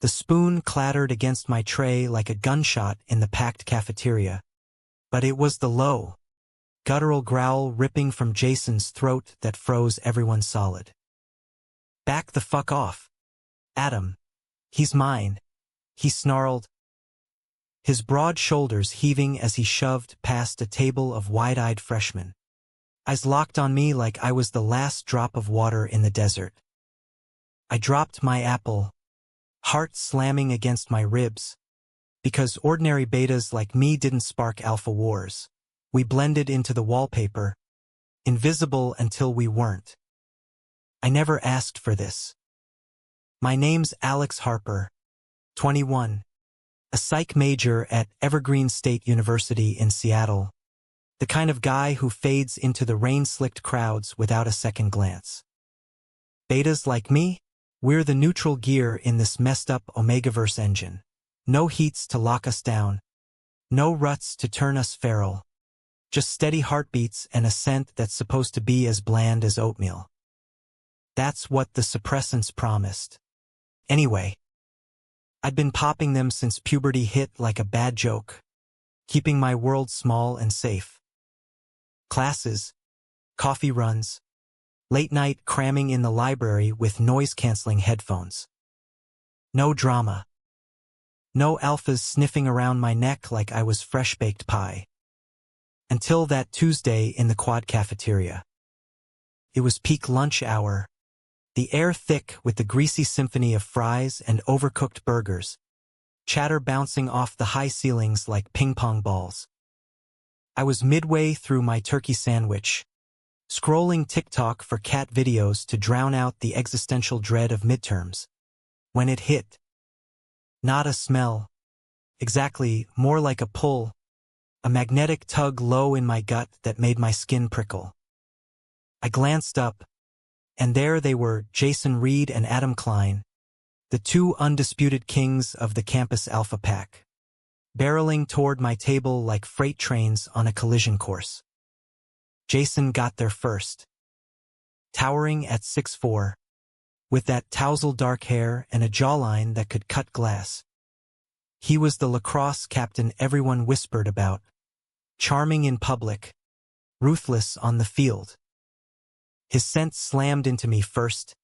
The spoon clattered against my tray like a gunshot in the packed cafeteria. But it was the low, guttural growl ripping from Jason's throat that froze everyone solid. "Back the fuck off. Adam. He's mine," he snarled, his broad shoulders heaving as he shoved past a table of wide-eyed freshmen. Eyes locked on me like I was the last drop of water in the desert. I dropped my apple, heart slamming against my ribs, because ordinary betas like me didn't spark alpha wars. We blended into the wallpaper, invisible until we weren't. I never asked for this. My name's Alex Harper, 21, a psych major at Evergreen State University in Seattle, the kind of guy who fades into the rain-slicked crowds without a second glance. Betas like me, we're the neutral gear in this messed-up Omegaverse engine. No heats to lock us down, no ruts to turn us feral, just steady heartbeats and a scent that's supposed to be as bland as oatmeal. That's what the suppressants promised. Anyway, I'd been popping them since puberty hit like a bad joke, keeping my world small and safe. Classes, coffee runs, late night cramming in the library with noise-canceling headphones. No drama. No alphas sniffing around my neck like I was fresh-baked pie. Until that Tuesday in the quad cafeteria. It was peak lunch hour, the air thick with the greasy symphony of fries and overcooked burgers, chatter bouncing off the high ceilings like ping-pong balls. I was midway through my turkey sandwich, scrolling TikTok for cat videos to drown out the existential dread of midterms, when it hit. Not a smell. Exactly, more like a pull, a magnetic tug low in my gut that made my skin prickle. I glanced up, and there they were, Jason Reed and Adam Klein, the two undisputed kings of the campus alpha pack, barreling toward my table like freight trains on a collision course. Jason got there first. Towering at 6'4", with that tousled dark hair and a jawline that could cut glass. He was the lacrosse captain everyone whispered about, charming in public, ruthless on the field. His scent slammed into me first,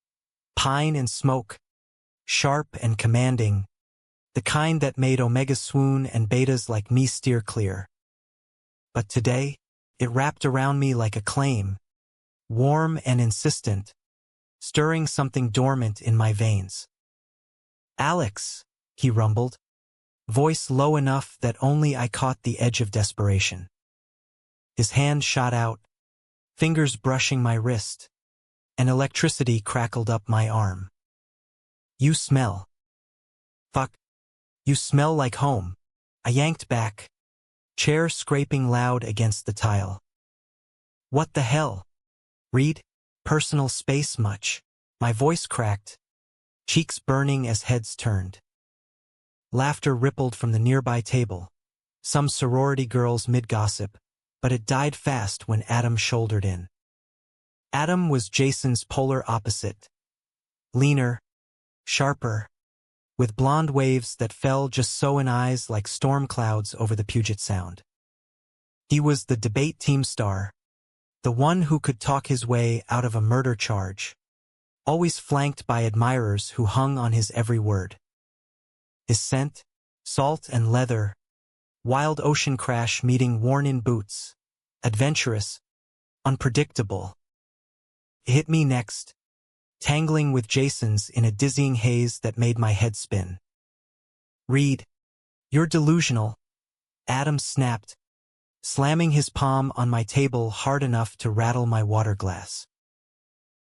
pine and smoke, sharp and commanding, the kind that made omegas swoon and betas like me steer clear. But today, it wrapped around me like a claim, warm and insistent, stirring something dormant in my veins. "Alex," he rumbled, voice low enough that only I caught the edge of desperation. His hand shot out, fingers brushing my wrist, and electricity crackled up my arm. "You smell." "Fuck. You smell like home." I yanked back, chair scraping loud against the tile. "What the hell? Reed? Personal space much?" My voice cracked, cheeks burning as heads turned. Laughter rippled from the nearby table, some sorority girls mid-gossip, but it died fast when Adam shouldered in. Adam was Jason's polar opposite. Leaner, sharper, with blonde waves that fell just so in eyes like storm clouds over the Puget Sound. He was the debate team star, the one who could talk his way out of a murder charge, always flanked by admirers who hung on his every word. His scent, salt and leather, wild ocean crash meeting worn-in boots, adventurous, unpredictable. It hit me next, tangling with Jason's in a dizzying haze that made my head spin. "Reed, you're delusional," Adam snapped, slamming his palm on my table hard enough to rattle my water glass.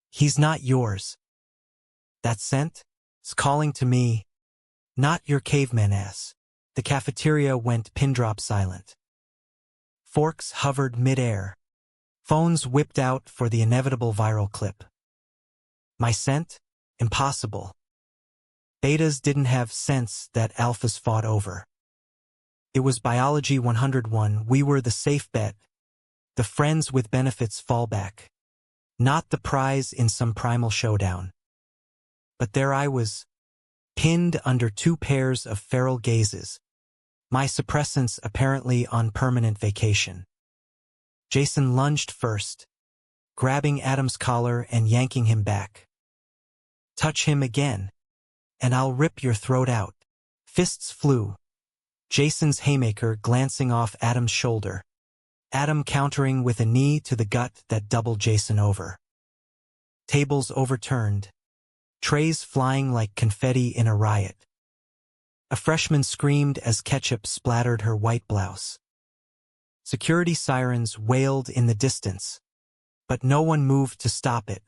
"He's not yours. That scent is calling to me, not your caveman ass." The cafeteria went pin-drop silent. Forks hovered mid-air. Phones whipped out for the inevitable viral clip. My scent? Impossible. Betas didn't have sense that alphas fought over. It was Biology 101. We were the safe bet, the friends with benefits fallback, not the prize in some primal showdown. But there I was, pinned under two pairs of feral gazes, my suppressants apparently on permanent vacation. Jason lunged first, grabbing Adam's collar and yanking him back. Touch him again, and I'll rip your throat out. Fists flew, Jason's haymaker glancing off Adam's shoulder, Adam countering with a knee to the gut that doubled Jason over. Tables overturned, trays flying like confetti in a riot. A freshman screamed as ketchup splattered her white blouse. Security sirens wailed in the distance, but no one moved to stop it.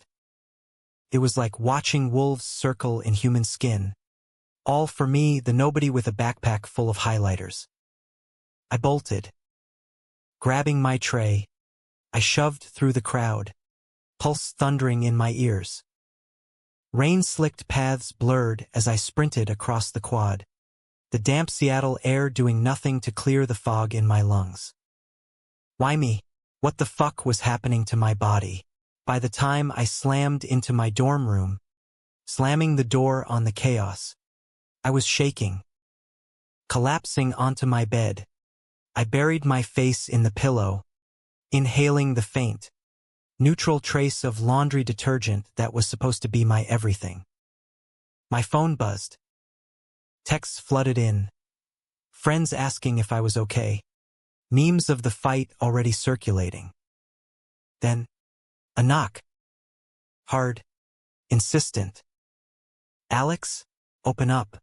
It was like watching wolves circle in human skin. All for me, the nobody with a backpack full of highlighters. I bolted. Grabbing my tray, I shoved through the crowd, pulse thundering in my ears. Rain-slicked paths blurred as I sprinted across the quad, the damp Seattle air doing nothing to clear the fog in my lungs. Why me? What the fuck was happening to my body? By the time I slammed into my dorm room, slamming the door on the chaos, I was shaking. Collapsing onto my bed, I buried my face in the pillow, inhaling the faint, neutral trace of laundry detergent that was supposed to be my everything. My phone buzzed. Texts flooded in. Friends asking if I was okay. Memes of the fight already circulating. Then, a knock. Hard, insistent. Alex, open up.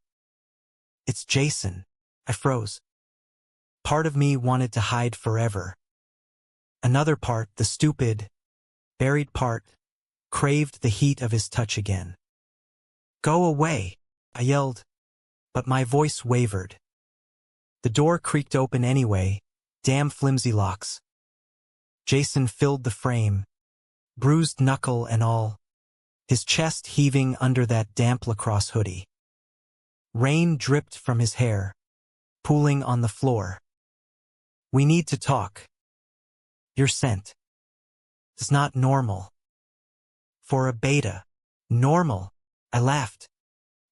It's Jason. I froze. Part of me wanted to hide forever. Another part, the stupid, buried part, craved the heat of his touch again. Go away, I yelled, but my voice wavered. The door creaked open anyway, damn flimsy locks. Jason filled the frame, bruised knuckle and all, his chest heaving under that damp lacrosse hoodie. Rain dripped from his hair, pooling on the floor. We need to talk. Your scent. It's not normal. For a beta. Normal. I laughed,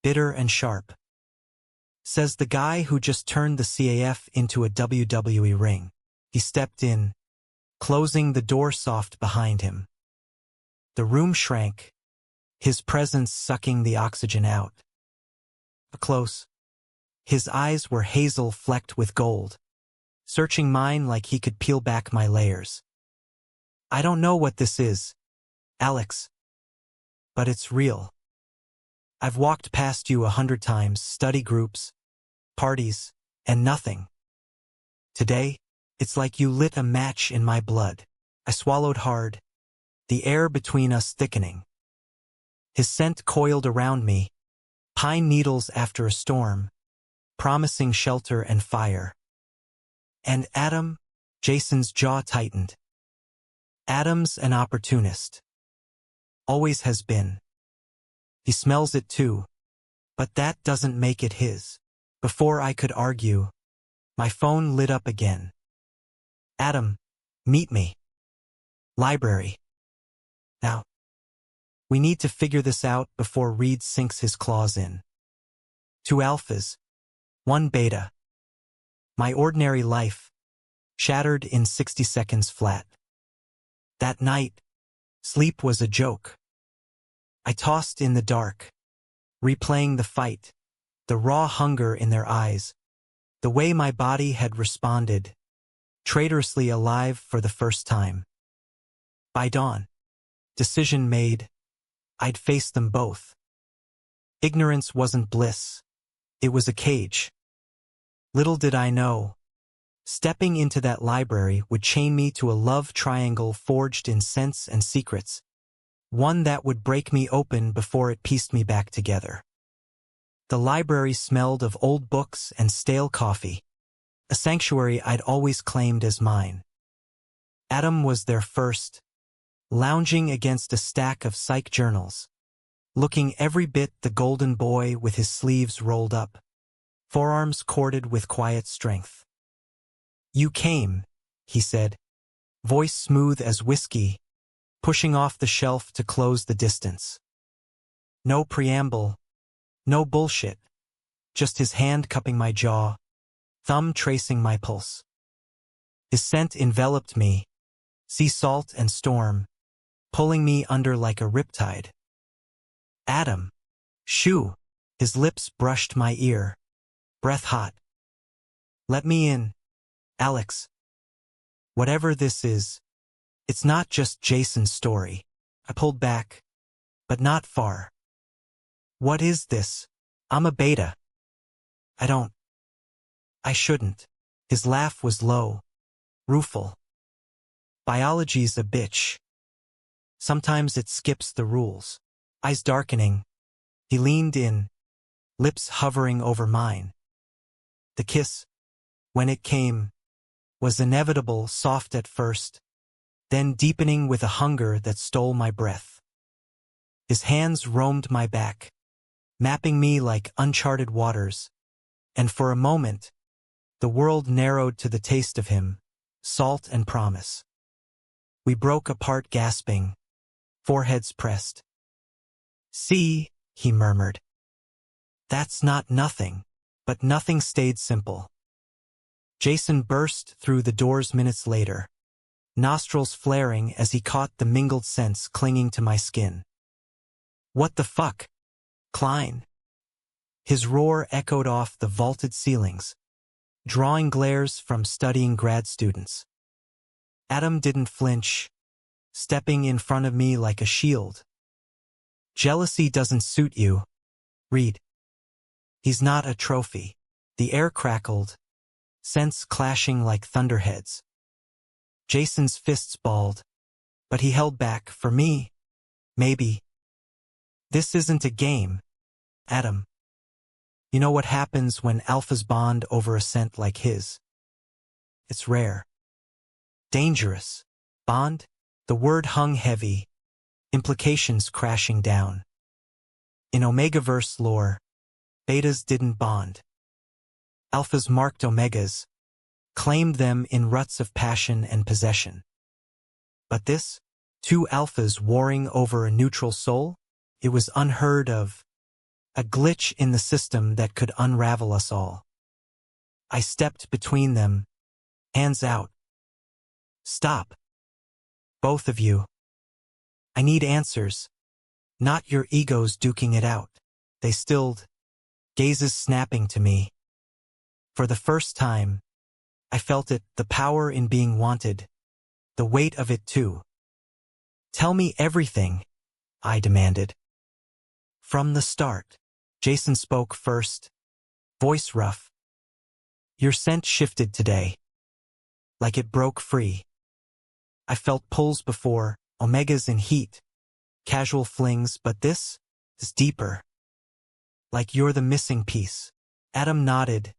bitter and sharp. Says the guy who just turned the CAF into a WWE ring. He stepped in, closing the door soft behind him. The room shrank, his presence sucking the oxygen out. Close. His eyes were hazel flecked with gold, searching mine like he could peel back my layers. I don't know what this is, Alex, but it's real. I've walked past you 100 times, study groups, parties, and nothing. Today, it's like you lit a match in my blood. I swallowed hard, the air between us thickening. His scent coiled around me, pine needles after a storm, promising shelter and fire. And Adam, Jason's jaw tightened. Adam's an opportunist. Always has been. He smells it too, but that doesn't make it his. Before I could argue, my phone lit up again. Adam, meet me. Library. Now. We need to figure this out before Reed sinks his claws in. 2 alphas, 1 beta. My ordinary life, shattered in 60 seconds flat. That night, sleep was a joke. I tossed in the dark, replaying the fight, the raw hunger in their eyes, the way my body had responded, traitorously alive for the first time. By dawn, decision made, I'd face them both. Ignorance wasn't bliss. It was a cage. Little did I know, stepping into that library would chain me to a love triangle forged in scents and secrets, one that would break me open before it pieced me back together. The library smelled of old books and stale coffee, a sanctuary I'd always claimed as mine. Adam was there first, lounging against a stack of psych journals, looking every bit the golden boy with his sleeves rolled up, forearms corded with quiet strength. You came, he said, voice smooth as whiskey, pushing off the shelf to close the distance. No preamble, No bullshit. Just his hand cupping my jaw, thumb tracing my pulse. His scent enveloped me, sea salt and storm, pulling me under like a riptide. Adam. Shoo. His lips brushed my ear, breath hot. Let me in, Alex. Whatever this is, it's not just Jason's story. I pulled back, but not far. What is this? I'm a beta. I shouldn't. His laugh was low, rueful. Biology's a bitch. Sometimes it skips the rules. Eyes darkening, he leaned in, lips hovering over mine. The kiss, when it came, was inevitable, soft at first, then deepening with a hunger that stole my breath. His hands roamed my back, mapping me like uncharted waters, and for a moment, the world narrowed to the taste of him, salt and promise. We broke apart gasping, foreheads pressed. See, he murmured. That's not nothing, but nothing stayed simple. Jason burst through the doors minutes later, nostrils flaring as he caught the mingled scents clinging to my skin. What the fuck, Klein? His roar echoed off the vaulted ceilings, drawing glares from studying grad students. Adam didn't flinch, stepping in front of me like a shield. Jealousy doesn't suit you, Reed. He's not a trophy. The air crackled, scents clashing like thunderheads. Jason's fists balled, but he held back. For me, maybe. This isn't a game, Adam. You know what happens when alphas bond over a scent like his? It's rare. Dangerous. Bond? The word hung heavy, implications crashing down. In Omegaverse lore, betas didn't bond. Alphas marked omegas, claimed them in ruts of passion and possession. But this, two alphas warring over a neutral soul, it was unheard of. A glitch in the system that could unravel us all. I stepped between them, hands out. Stop. Both of you. I need answers, not your egos duking it out. They stilled, gazes snapping to me. For the first time, I felt it, the power in being wanted, the weight of it too. Tell me everything, I demanded. From the start. Jason spoke first, voice rough. Your scent shifted today, like it broke free. I felt pulls before, omegas in heat, casual flings, but this is deeper. Like you're the missing piece. Adam nodded,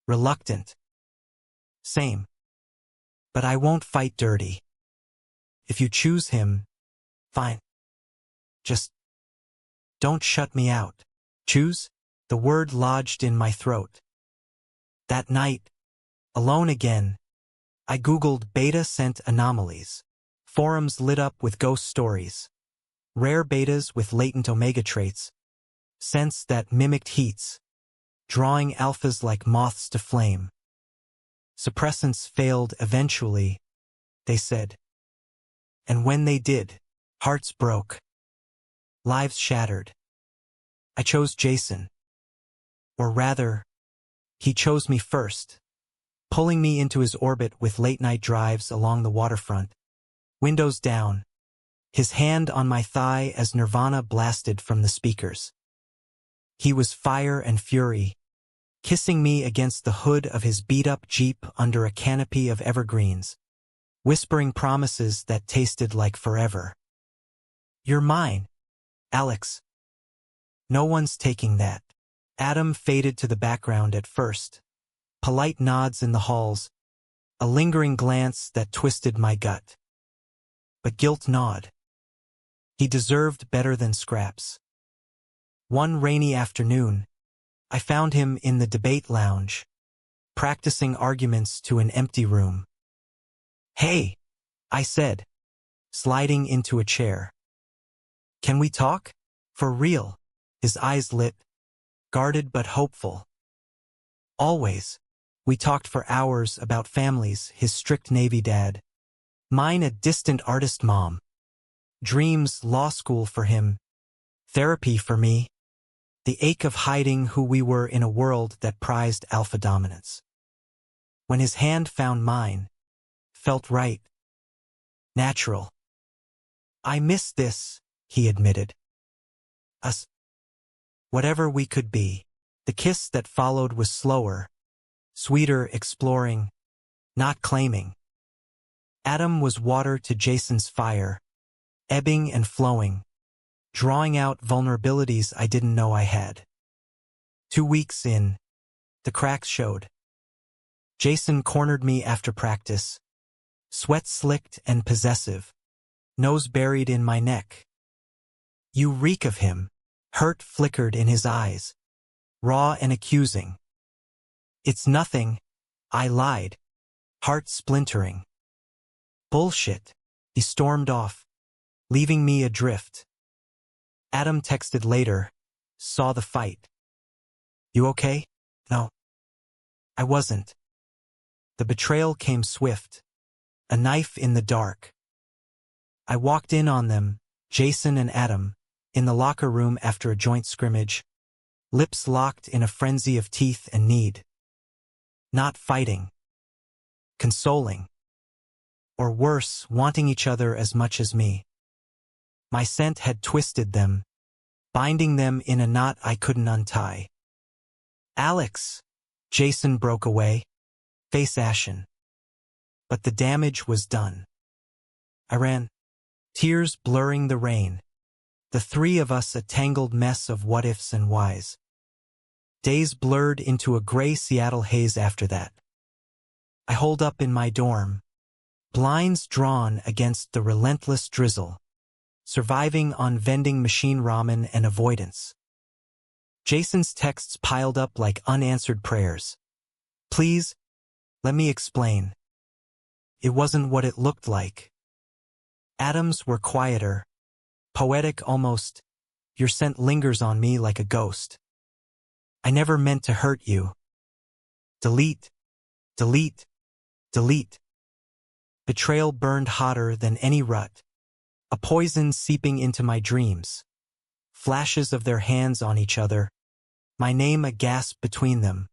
reluctant. Same. But I won't fight dirty. If you choose him, fine. Just don't shut me out. Choose? The word lodged in my throat. That night, alone again, I Googled beta scent anomalies. Forums lit up with ghost stories. Rare betas with latent omega traits. Scents that mimicked heats, drawing alphas like moths to flame. Suppressants failed eventually, they said. And when they did, hearts broke. Lives shattered. I chose Jason. Or rather, he chose me first, pulling me into his orbit with late-night drives along the waterfront, windows down, his hand on my thigh as Nirvana blasted from the speakers. He was fire and fury, kissing me against the hood of his beat-up Jeep under a canopy of evergreens, whispering promises that tasted like forever. You're mine, Alex. No one's taking that. Adam faded to the background at first. Polite nods in the halls, a lingering glance that twisted my gut. But guilt gnawed. He deserved better than scraps. One rainy afternoon, I found him in the debate lounge, practicing arguments to an empty room. Hey, I said, sliding into a chair. Can we talk? For real. His eyes lit, guarded but hopeful. Always. We talked for hours about families, his strict Navy dad, mine a distant artist mom. Dreams, law school for him, therapy for me, the ache of hiding who we were in a world that prized alpha dominance. When his hand found mine, felt right, natural. I miss this, he admitted. Us. Whatever we could be. The kiss that followed was slower, sweeter, exploring, not claiming. Adam was water to Jason's fire, ebbing and flowing, drawing out vulnerabilities I didn't know I had. 2 weeks in, the cracks showed. Jason cornered me after practice, sweat slicked and possessive, nose buried in my neck. You reek of him. Hurt flickered in his eyes, raw and accusing. It's nothing, I lied, heart splintering. Bullshit, he stormed off, leaving me adrift. Adam texted later, saw the fight. You okay? No. I wasn't. The betrayal came swift, a knife in the dark. I walked in on them, Jason and Adam, in the locker room after a joint scrimmage, lips locked in a frenzy of teeth and need. Not fighting. Consoling. Or worse, wanting each other as much as me. My scent had twisted them, binding them in a knot I couldn't untie. Alex! Jason broke away, face ashen. But the damage was done. I ran, tears blurring the rain. The three of us a tangled mess of what-ifs and whys. Days blurred into a gray Seattle haze after that. I holed up in my dorm, blinds drawn against the relentless drizzle, surviving on vending machine ramen and avoidance. Jason's texts piled up like unanswered prayers. Please, let me explain. It wasn't what it looked like. Adam's were quieter, poetic almost. Your scent lingers on me like a ghost. I never meant to hurt you. Delete, delete, delete. Betrayal burned hotter than any rut, a poison seeping into my dreams. Flashes of their hands on each other, my name a gasp between them.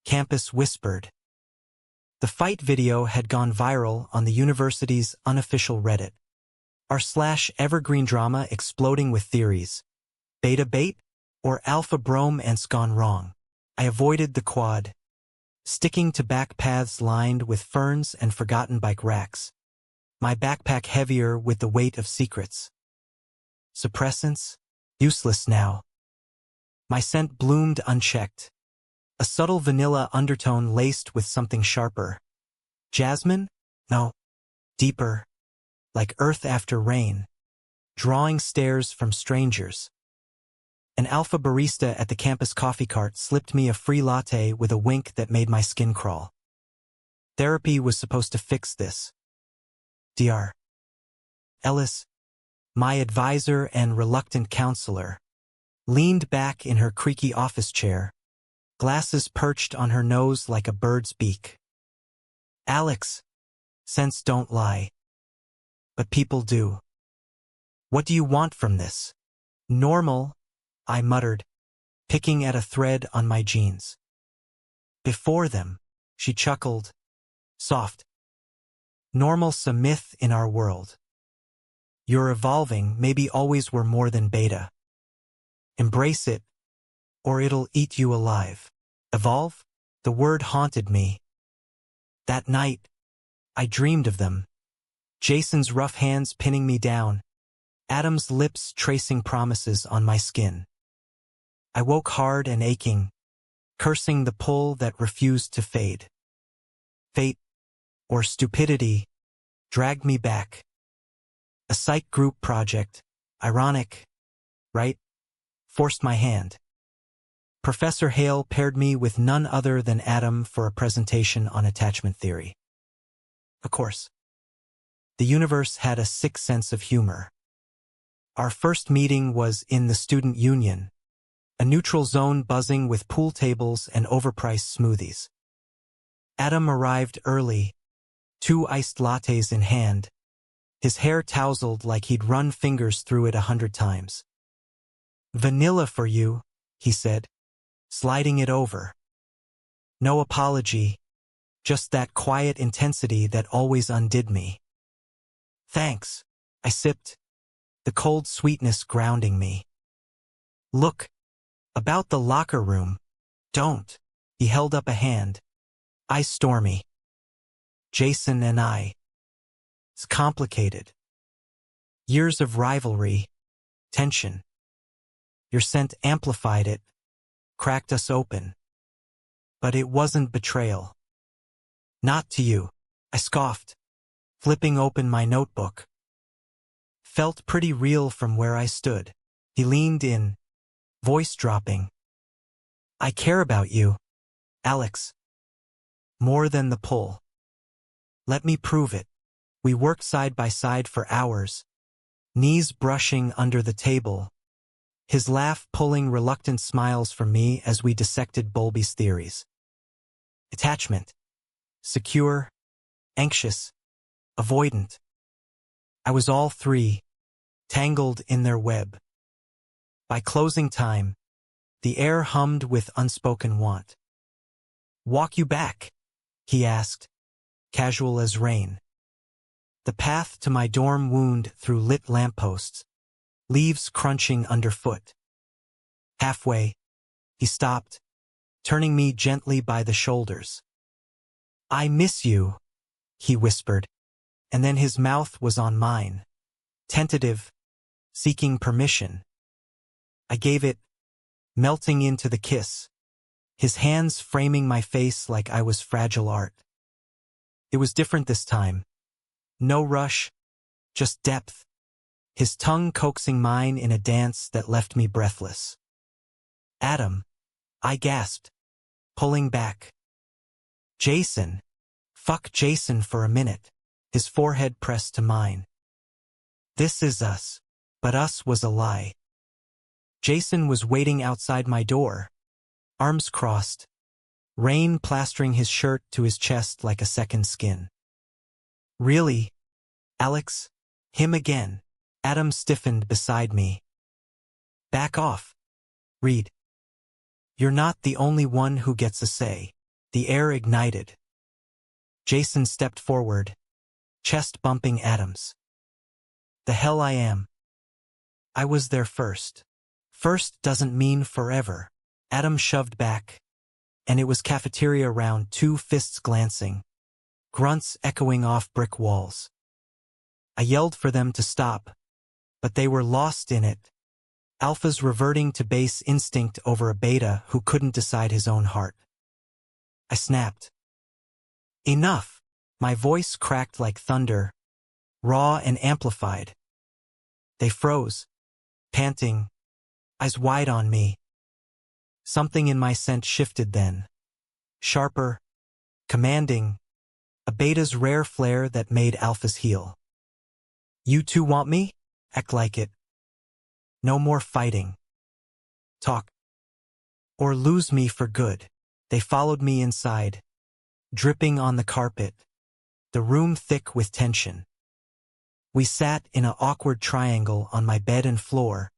Campus whispered. The fight video had gone viral on the university's unofficial Reddit. r/evergreen drama exploding with theories. Beta bait? Or alpha brome ants gone wrong? I avoided the quad, sticking to back paths lined with ferns and forgotten bike racks. My backpack heavier with the weight of secrets. Suppressants? Useless now. My scent bloomed unchecked. A subtle vanilla undertone laced with something sharper. Jasmine? No. Deeper. Like earth after rain. Drawing stares from strangers. An alpha barista at the campus coffee cart slipped me a free latte with a wink that made my skin crawl. Therapy was supposed to fix this. Dr. Ellis, my advisor and reluctant counselor, leaned back in her creaky office chair, glasses perched on her nose like a bird's beak. Alex, sense don't lie. But people do. What do you want from this? Normal, I muttered, picking at a thread on my jeans. Before them, she chuckled, soft. Normal's a myth in our world. You're evolving, maybe always were more than beta. Embrace it, or it'll eat you alive. Evolve? The word haunted me. That night, I dreamed of them. Jason's rough hands pinning me down, Adam's lips tracing promises on my skin. I woke hard and aching, cursing the pull that refused to fade. Fate, or stupidity, dragged me back. A psych group project, ironic, right? Forced my hand. Professor Hale paired me with none other than Adam for a presentation on attachment theory. Of course. The universe had a sick sense of humor. Our first meeting was in the student union, a neutral zone buzzing with pool tables and overpriced smoothies. Adam arrived early, 2 iced lattes in hand, his hair tousled like he'd run fingers through it 100 times. "Vanilla for you," he said, sliding it over. No apology, just that quiet intensity that always undid me. "Thanks," I sipped, the cold sweetness grounding me. "Look, about the locker room, don't." He held up a hand. "Eyes stormy. Jason and I. It's complicated. Years of rivalry, tension. Your scent amplified it, cracked us open. But it wasn't betrayal. Not to you," I scoffed, flipping open my notebook. Felt pretty real from where I stood. He leaned in, voice dropping. "I care about you, Alex. More than the pull. Let me prove it." We worked side by side for hours, knees brushing under the table, his laugh pulling reluctant smiles from me as we dissected Bowlby's theories. Attachment. Secure, anxious, avoidant. I was all three, tangled in their web. By closing time, the air hummed with unspoken want. "Walk you back?" he asked, casual as rain. The path to my dorm wound through lit lampposts, leaves crunching underfoot. Halfway, he stopped, turning me gently by the shoulders. "I miss you," he whispered, and then his mouth was on mine, tentative, seeking permission. I gave it, melting into the kiss, his hands framing my face like I was fragile art. It was different this time. No rush, just depth, his tongue coaxing mine in a dance that left me breathless. "Adam," I gasped, pulling back. "Jason." "Fuck Jason for a minute," his forehead pressed to mine. "This is us." But us was a lie. Jason was waiting outside my door, arms crossed, rain plastering his shirt to his chest like a second skin. "Really, Alex? Him again?" Adam stiffened beside me. "Back off. Read. You're not the only one who gets a say." The air ignited. Jason stepped forward, chest bumping Adam's. "The hell I am. I was there first." "First doesn't mean forever." Adam shoved back, and it was Cafeteria round, 2 fists glancing, grunts echoing off brick walls. I yelled for them to stop, but they were lost in it, alphas reverting to base instinct over a beta who couldn't decide his own heart. I snapped. "Enough!" My voice cracked like thunder, raw and amplified. They froze, panting, eyes wide on me. Something in my scent shifted then. Sharper, commanding, a beta's rare flair that made alphas heel. "You two want me? Act like it. No more fighting. Talk. Or lose me for good." They followed me inside, dripping on the carpet, the room thick with tension. We sat in an awkward triangle on my bed and floor,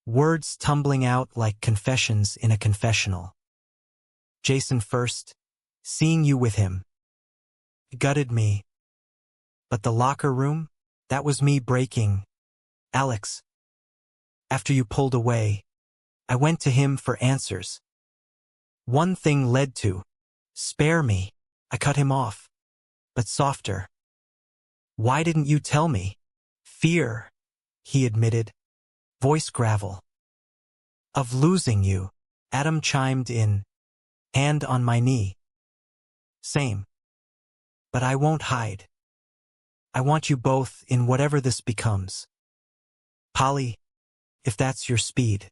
words tumbling out like confessions in a confessional. "Jason first, seeing you with him. It gutted me. But the locker room? That was me breaking. Alex. After you pulled away, I went to him for answers. One thing led to, spare me." I cut him off, but softer. "Why didn't you tell me?" "Fear," he admitted, voice gravel. "Of losing you," Adam chimed in, hand on my knee. "Same. But I won't hide. I want you both in whatever this becomes. Poly, if that's your speed.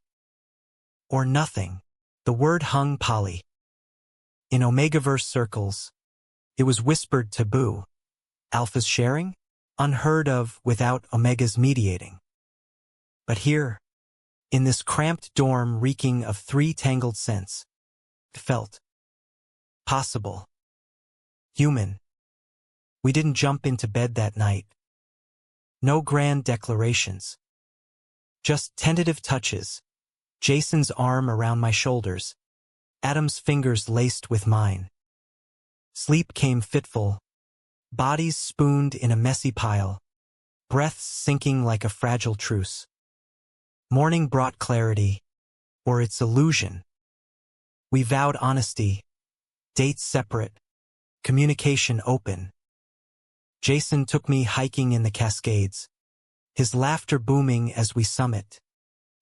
Or nothing." The word hung poly. In Omegaverse circles, it was whispered taboo. Alphas sharing? Unheard of without Omegas mediating. But here, in this cramped dorm reeking of 3 tangled scents. It felt possible. Human. We didn't jump into bed that night. No grand declarations. Just tentative touches. Jason's arm around my shoulders. Adam's fingers laced with mine. Sleep came fitful. Bodies spooned in a messy pile. Breaths sinking like a fragile truce. Morning brought clarity, or its illusion. We vowed honesty. Dates separate. Communication open. Jason took me hiking in the Cascades, his laughter booming as we summit,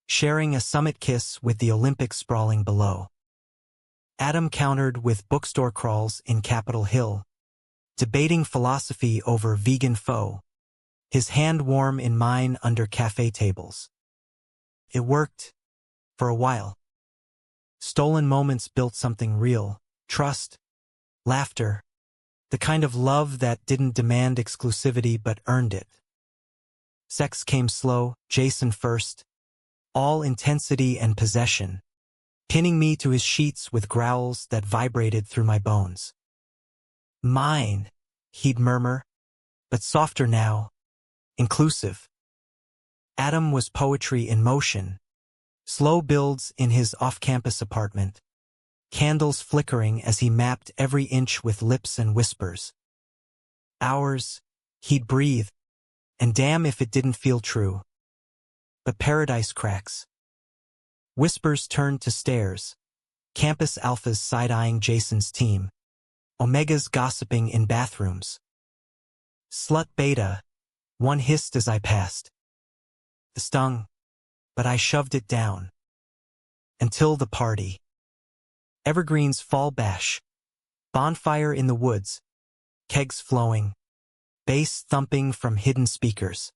sharing a summit kiss with the Olympics sprawling below. Adam countered with bookstore crawls in Capitol Hill, debating philosophy over vegan pho, his hand warm in mine under cafe tables. It worked, for a while. Stolen moments built something real, trust, laughter, the kind of love that didn't demand exclusivity but earned it. Sex came slow, Jason first, all intensity and possession, pinning me to his sheets with growls that vibrated through my bones. Mine, he'd murmur, but softer now, inclusive. Adam was poetry in motion, slow builds in his off-campus apartment, candles flickering as he mapped every inch with lips and whispers. Hours, he'd breathe, and damn if it didn't feel true. But paradise cracks. Whispers turned to stares, campus alphas side-eyeing Jason's team, omegas gossiping in bathrooms. Slut beta, one hissed as I passed. It stung, but I shoved it down. Until the party. Evergreen's fall bash. Bonfire in the woods. Kegs flowing. Bass thumping from hidden speakers.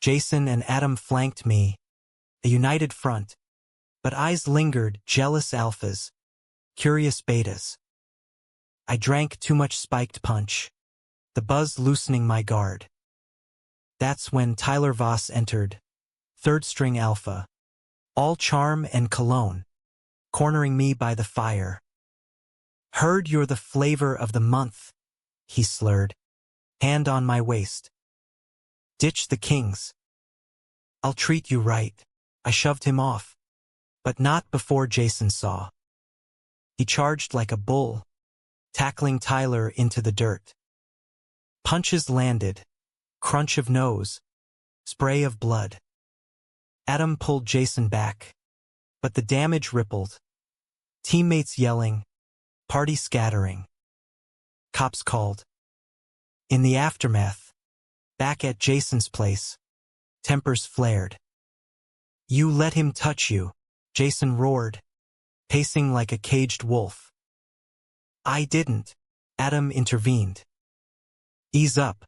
Jason and Adam flanked me, a united front, but eyes lingered, jealous alphas, curious betas. I drank too much spiked punch, the buzz loosening my guard. That's when Tyler Voss entered, third-string alpha, all charm and cologne, cornering me by the fire. Heard you're the flavor of the month, he slurred, hand on my waist. Ditch the kings. I'll treat you right. I shoved him off, but not before Jason saw. He charged like a bull, tackling Tyler into the dirt. Punches landed, crunch of nose, spray of blood. Adam pulled Jason back, but the damage rippled. Teammates yelling, party scattering. Cops called. In the aftermath, back at Jason's place, tempers flared. You let him touch you, Jason roared, pacing like a caged wolf. I didn't, Adam intervened. Ease up.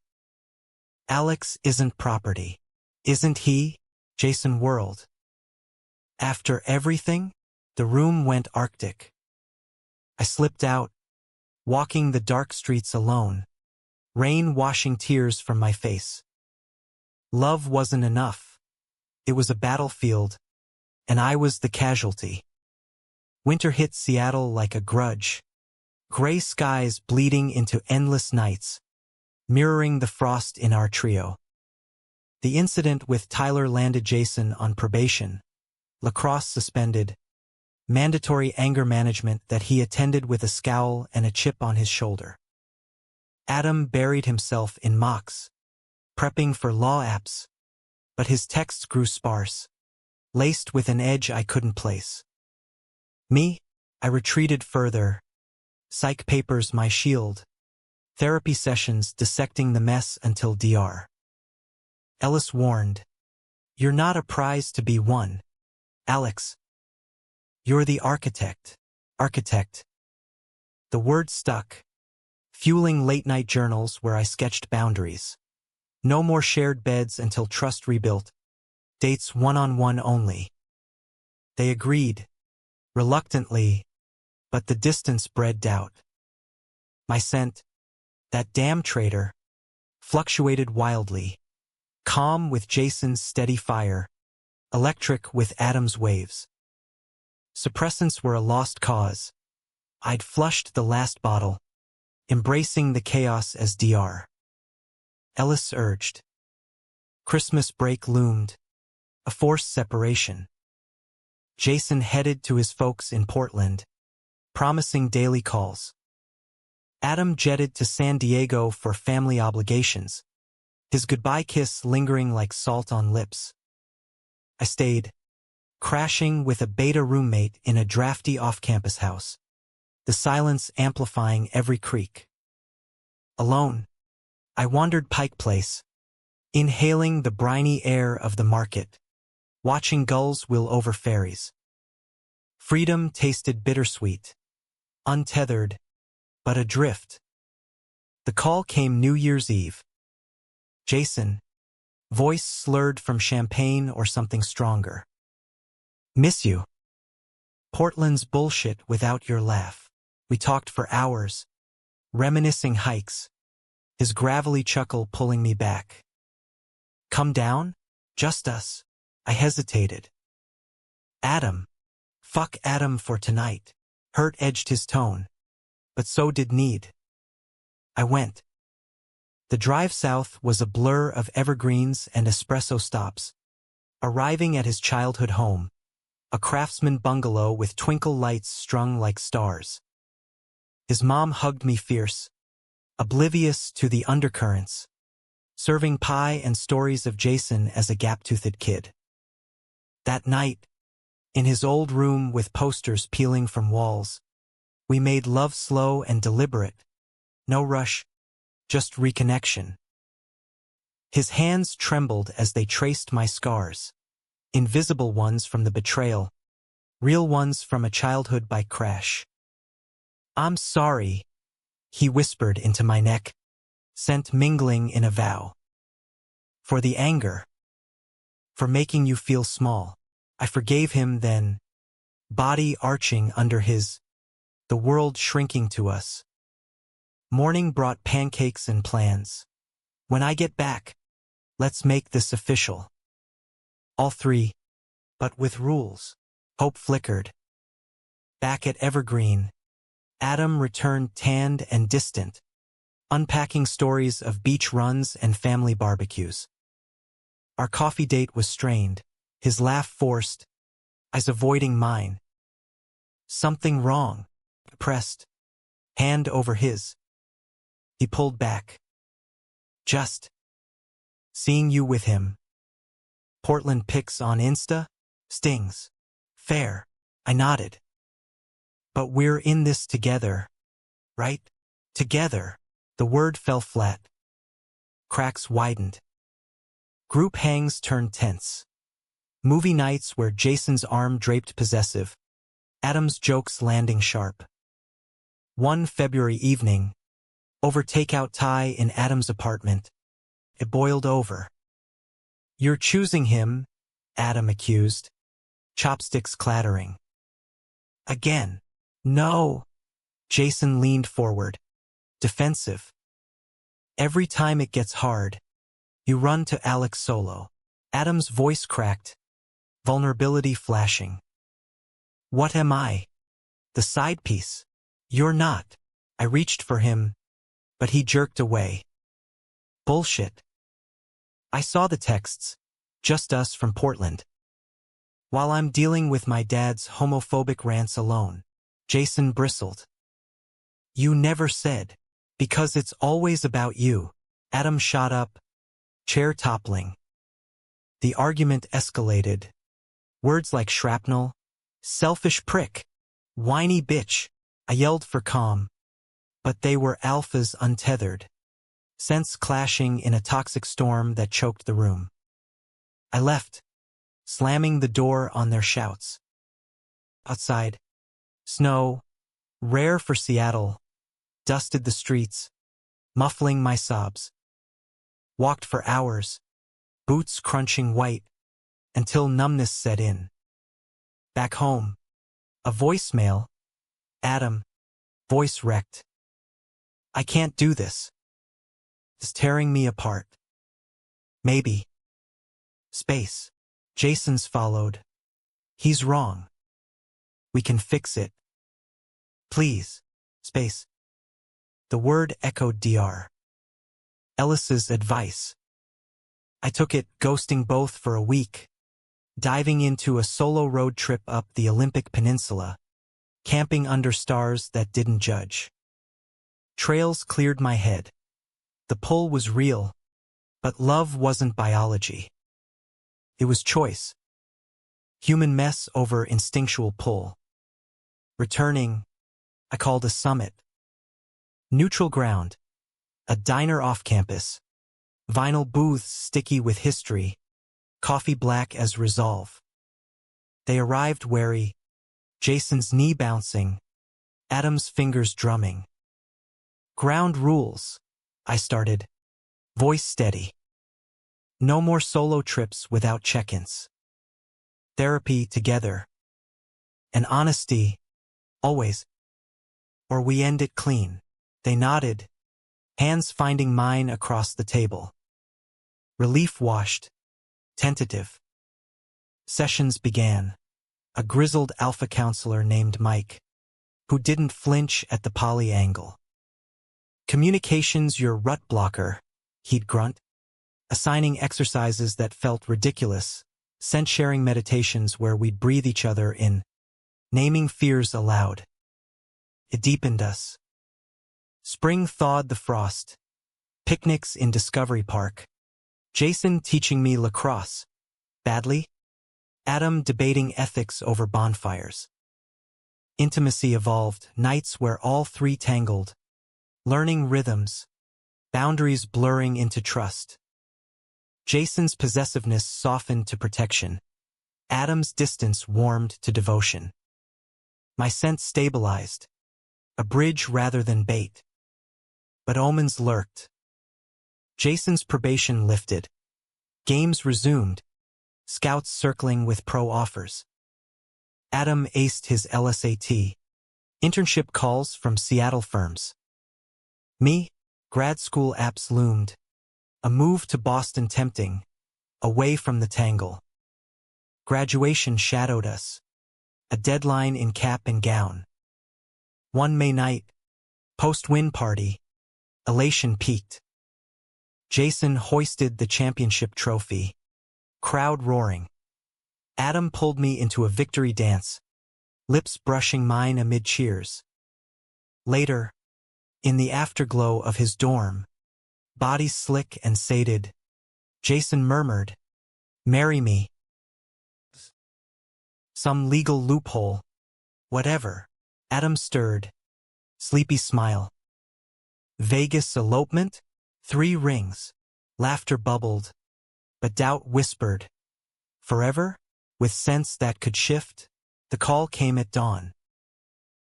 Alex isn't property. Isn't he? Jason whirled. After everything, the room went arctic. I slipped out, walking the dark streets alone, rain washing tears from my face. Love wasn't enough. It was a battlefield, and I was the casualty. Winter hit Seattle like a grudge, gray skies bleeding into endless nights, mirroring the frost in our trio. The incident with Tyler landed Jason on probation, lacrosse suspended, mandatory anger management that he attended with a scowl and a chip on his shoulder. Adam buried himself in mocks, prepping for law apps, but his texts grew sparse, laced with an edge I couldn't place. Me, I retreated further, psych papers my shield, therapy sessions dissecting the mess until DR. Ellis warned, "You're not a prize to be won, Alex. You're the architect. Architect." The word stuck, fueling late-night journals where I sketched boundaries. No more shared beds until trust rebuilt. Dates one-on-one only. They agreed, reluctantly, but the distance bred doubt. My scent, that damn traitor, fluctuated wildly, calm with Jason's steady fire, electric with Adam's waves. Suppressants were a lost cause. I'd flushed the last bottle, embracing the chaos as Dr. Ellis urged. Christmas break loomed, a forced separation. Jason headed to his folks in Portland, promising daily calls. Adam jetted to San Diego for family obligations, his goodbye kiss lingering like salt on lips. I stayed, crashing with a beta roommate in a drafty off-campus house, the silence amplifying every creak. Alone, I wandered Pike Place, inhaling the briny air of the market, watching gulls wheel over ferries. Freedom tasted bittersweet, untethered, but adrift. The call came New Year's Eve. Jason, voice slurred from champagne or something stronger. Miss you. Portland's bullshit without your laugh. We talked for hours, reminiscing hikes, his gravelly chuckle pulling me back. Come down? Just us. I hesitated. Adam. Fuck Adam for tonight. Hurt edged his tone. But so did need. I went. The drive south was a blur of evergreens and espresso stops. Arriving at his childhood home, a craftsman bungalow with twinkle lights strung like stars. His mom hugged me fierce, oblivious to the undercurrents, serving pie and stories of Jason as a gap-toothed kid. That night, in his old room with posters peeling from walls, we made love slow and deliberate. No rush, just reconnection. His hands trembled as they traced my scars. Invisible ones from the betrayal, real ones from a childhood bike crash. I'm sorry, he whispered into my neck, scent mingling in a vow. For the anger. For making you feel small. I forgave him then, body arching under his, the world shrinking to us. Morning brought pancakes and plans. When I get back, let's make this official. All three, but with rules. Hope flickered. Back at Evergreen, Adam returned tanned and distant, unpacking stories of beach runs and family barbecues. Our coffee date was strained, his laugh forced, eyes avoiding mine. Something wrong, pressed, hand over his. He pulled back. Just seeing you with him. Portland pics on Insta? Stings. Fair. I nodded. But we're in this together, right? Together. The word fell flat. Cracks widened. Group hangs turned tense. Movie nights where Jason's arm draped possessive, Adam's jokes landing sharp. One February evening, over takeout Thai in Adam's apartment, it boiled over. You're choosing him, Adam accused, chopsticks clattering. Again. No. Jason leaned forward, defensive. Every time it gets hard, you run to Alex solo. Adam's voice cracked, vulnerability flashing. What am I? The side piece. You're not. I reached for him, but he jerked away. Bullshit. I saw the texts, just us from Portland. While I'm dealing with my dad's homophobic rants alone, Jason bristled. You never said. Because it's always about you. Adam shot up, chair toppling. The argument escalated. Words like shrapnel, selfish prick, whiny bitch. I yelled for calm. But they were alphas untethered. Sense clashing in a toxic storm that choked the room. I left, slamming the door on their shouts. Outside, snow, rare for Seattle, dusted the streets, muffling my sobs. Walked for hours, boots crunching white, until numbness set in. Back home, a voicemail. Adam, voice wrecked. I can't do this. It's tearing me apart. Maybe. Space. Jason's followed. He's wrong. We can fix it. Please. Space. The word echoed Dr. Ellis's advice. I took it, ghosting both for a week, diving into a solo road trip up the Olympic Peninsula, camping under stars that didn't judge. Trails cleared my head. The pull was real, but love wasn't biology. It was choice. Human mess over instinctual pull. Returning, I called a summit. Neutral ground. A diner off campus. Vinyl booths sticky with history. Coffee black as resolve. They arrived wary. Jason's knee bouncing. Adam's fingers drumming. Ground rules, I started. Voice steady. No more solo trips without check-ins. Therapy together. And honesty, always. Or we end it clean. They nodded, hands finding mine across the table. Relief washed. Tentative. Sessions began. A grizzled alpha counselor named Mike, who didn't flinch at the poly angle. Communication's your rut blocker, he'd grunt, assigning exercises that felt ridiculous, scent-sharing meditations where we'd breathe each other in, naming fears aloud. It deepened us. Spring thawed the frost. Picnics in Discovery Park. Jason teaching me lacrosse. Badly? Adam debating ethics over bonfires. Intimacy evolved, nights where all three tangled. Learning rhythms. Boundaries blurring into trust. Jason's possessiveness softened to protection. Adam's distance warmed to devotion. My sense stabilized. A bridge rather than bait. But omens lurked. Jason's probation lifted. Games resumed. Scouts circling with pro offers. Adam aced his LSAT. Internship calls from Seattle firms. Me, grad school apps loomed. A move to Boston tempting. Away from the tangle. Graduation shadowed us. A deadline in cap and gown. One May night. Post-win party. Elation peaked. Jason hoisted the championship trophy. Crowd roaring. Adam pulled me into a victory dance, lips brushing mine amid cheers. Later, in the afterglow of his dorm, body slick and sated, Jason murmured, "Marry me." Some legal loophole. Whatever. Adam stirred. Sleepy smile. Vegas elopement? 3 rings. Laughter bubbled. But doubt whispered. Forever? With sense that could shift? The call came at dawn.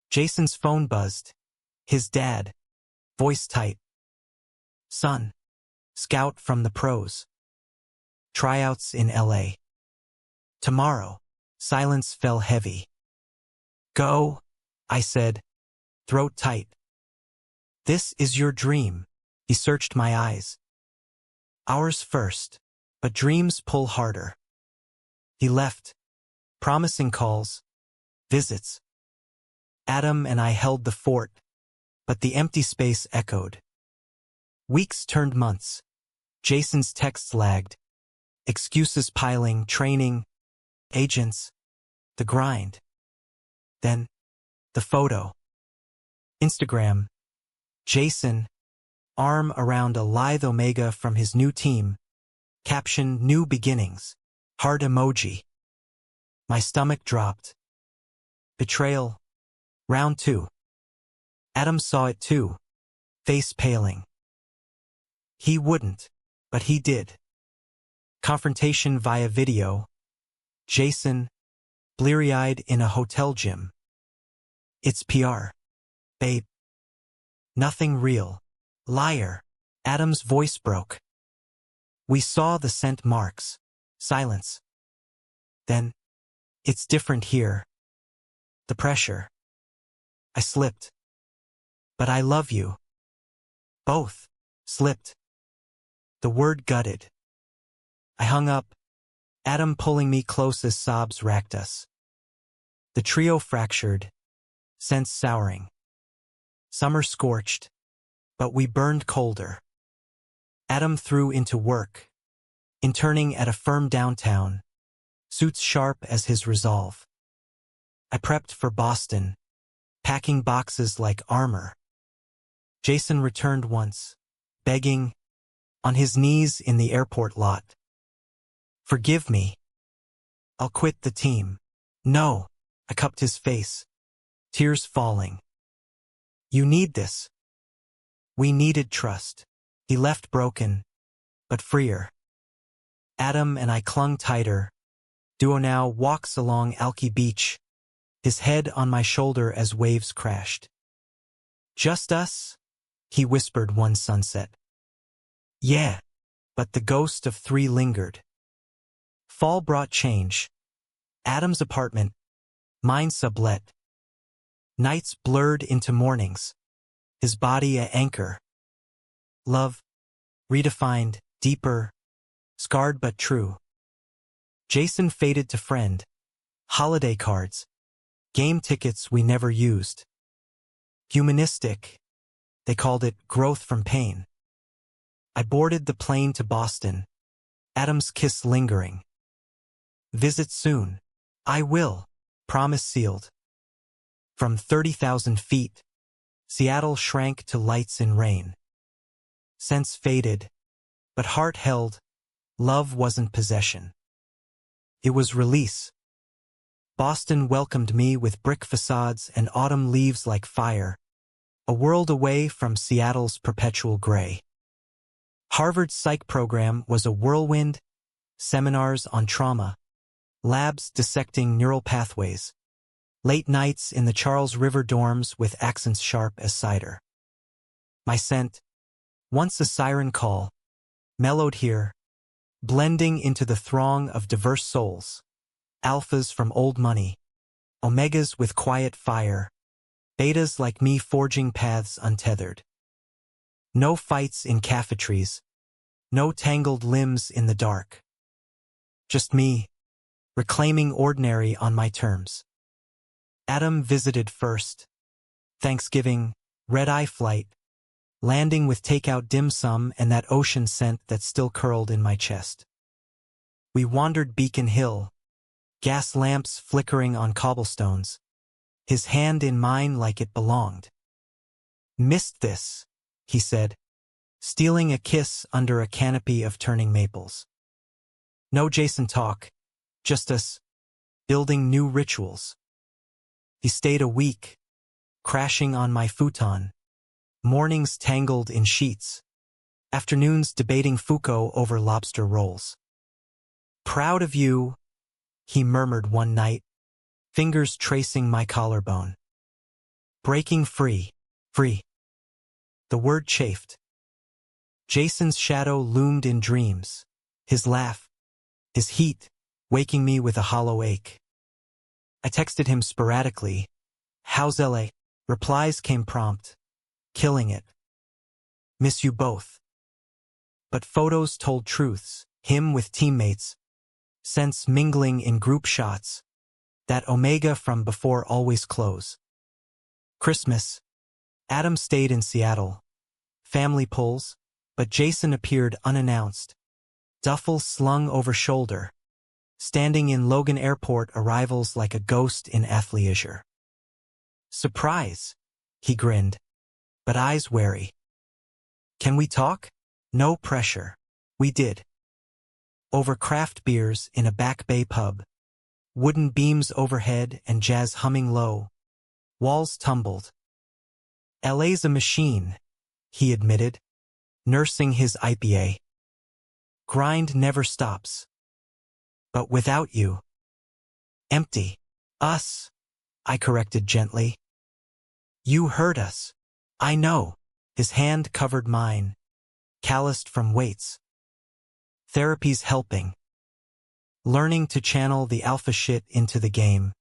Jason's phone buzzed. His dad. Voice tight. "Son. Scout from the pros. Tryouts in LA. Tomorrow." Silence fell heavy. "Go," I said, throat tight. "This is your dream." He searched my eyes. "Ours first, but dreams pull harder." He left, promising calls, visits. Adam and I held the fort, but the empty space echoed. Weeks turned months. Jason's texts lagged. Excuses piling, training, agents, the grind. Then, the photo. Instagram. Jason, arm around a lithe omega from his new team. Caption, "New beginnings." Heart emoji. My stomach dropped. Betrayal. Round 2. Adam saw it too, face paling. He wouldn't, but he did. Confrontation via video. Jason, bleary-eyed in a hotel gym. "It's PR. Babe. Nothing real. Liar." Adam's voice broke. We saw the scent marks. Silence. Then, "It's different here." The pressure. I slipped. "But I love you." Both slipped. The word gutted. I hung up. Adam pulling me close as sobs racked us. The trio fractured, scents souring. Summer scorched, but we burned colder. Adam threw into work, interning at a firm downtown, suits sharp as his resolve. I prepped for Boston, packing boxes like armor. Jason returned once, begging, on his knees in the airport lot. Forgive me. I'll quit the team. No. I cupped his face, tears falling. You need this. We needed trust. He left broken, but freer. Adam and I clung tighter. Duo now walks along Alki Beach, his head on my shoulder as waves crashed. Just us? He whispered one sunset. Yeah, but the ghost of three lingered. Fall brought change. Adam's apartment, mine sublet. Nights blurred into mornings, his body an anchor. Love, redefined, deeper, scarred but true. Jason faded to friend, holiday cards, game tickets we never used. Humanistic, they called it growth from pain. I boarded the plane to Boston, Adam's kiss lingering. Visit soon. I will. Promise sealed. From 30,000 feet, Seattle shrank to lights in rain. Sense faded, but heart held. Love wasn't possession. It was release. Boston welcomed me with brick facades and autumn leaves like fire, a world away from Seattle's perpetual gray. Harvard's psych program was a whirlwind, seminars on trauma, labs dissecting neural pathways, late nights in the Charles River dorms with accents sharp as cider. My scent, once a siren call, mellowed here, blending into the throng of diverse souls, alphas from old money, omegas with quiet fire, betas like me forging paths untethered. No fights in cafeterias, no tangled limbs in the dark. Just me, reclaiming ordinary on my terms. Adam visited first. Thanksgiving, red-eye flight, landing with takeout dim sum and that ocean scent that still curled in my chest. We wandered Beacon Hill, gas lamps flickering on cobblestones, his hand in mine like it belonged. Missed this, he said, stealing a kiss under a canopy of turning maples. No Jason talk, just us, building new rituals. He stayed a week, crashing on my futon, mornings tangled in sheets, afternoons debating Foucault over lobster rolls. Proud of you, he murmured one night, fingers tracing my collarbone. Breaking free, free. The word chafed. Jason's shadow loomed in dreams, his laugh, his heat, waking me with a hollow ache. I texted him sporadically. How's LA? Replies came prompt. Killing it. Miss you both. But photos told truths, him with teammates, sense mingling in group shots, that omega from before always close. Christmas. Adam stayed in Seattle. Family pulls, but Jason appeared unannounced. Duffel slung over shoulder. Standing in Logan Airport arrivals like a ghost in athleisure. Surprise, he grinned, but eyes wary. Can we talk? No pressure. We did. Over craft beers in a Back Bay pub. Wooden beams overhead and jazz humming low. Walls tumbled. LA's a machine, he admitted, nursing his IPA. Grind never stops. But without you. Empty. Us, I corrected gently. You hurt us. I know. His hand covered mine, calloused from weights. Therapy's helping. Learning to channel the alpha shit into the game.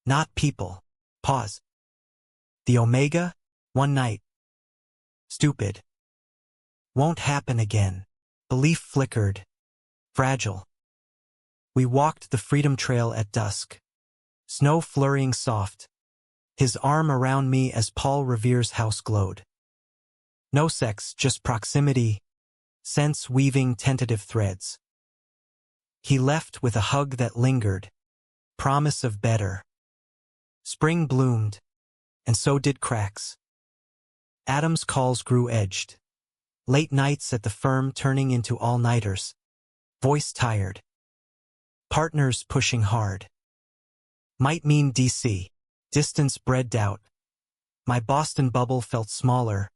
Not people. Pause. The omega? One night. Stupid. Won't happen again. Belief flickered. Fragile. We walked the Freedom Trail at dusk, snow flurrying soft, his arm around me as Paul Revere's house glowed. No sex, just proximity, sense weaving tentative threads. He left with a hug that lingered, promise of better. Spring bloomed, and so did cracks. Adam's calls grew edged. Late nights at the firm turning into all-nighters. Voice tired. Partners pushing hard. Might mean DC. Distance bred doubt. My Boston bubble felt smaller.